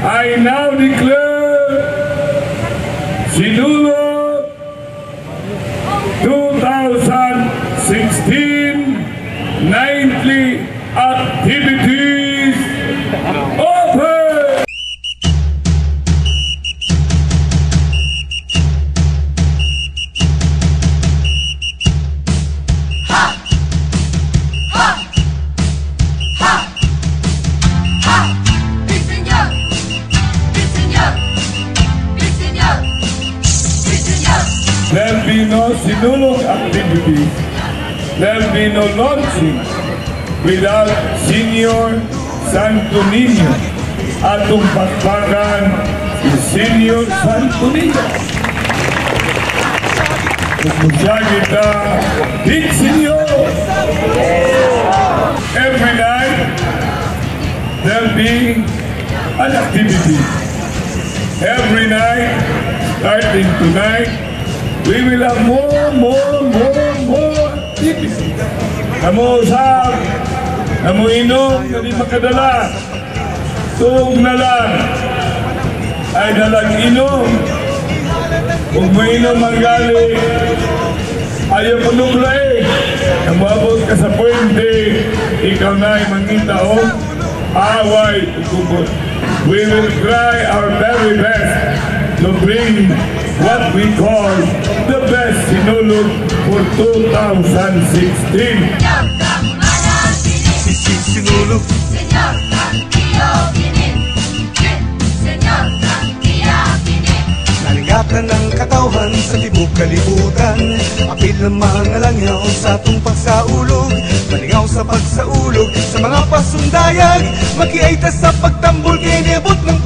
I now declare Sinulog 2016 nightly activities open! There'll be no Sinulog activity. There'll be no launching without Senior Santo Niño. Atong pakpakan si Senior Santo Niño. Pupunta kita, Big Senior. Every night, there'll be an activity. Every night, starting tonight, we will have more activity. Namo usap, namo inom, na di makadala. Tuog na lang ay dalag inom. Kung mainom ang galing, ayaw panuklay. Namabot ka sa puwente, ikaw na ay mangita o away tukubot. We will try our very best to bring what we call the best Sinulog for 2016. Sinulog, Señor Santiyo Ginin, Señor Santiyo Ginin. nalingatan ng katawhan sa tibok kalibutan. Apil ng mga langyaw sa atong pagsaulog. Malingaw sa pagsaulog sa mga pasundayag. Makiaita sa pagtambol, kinibot ng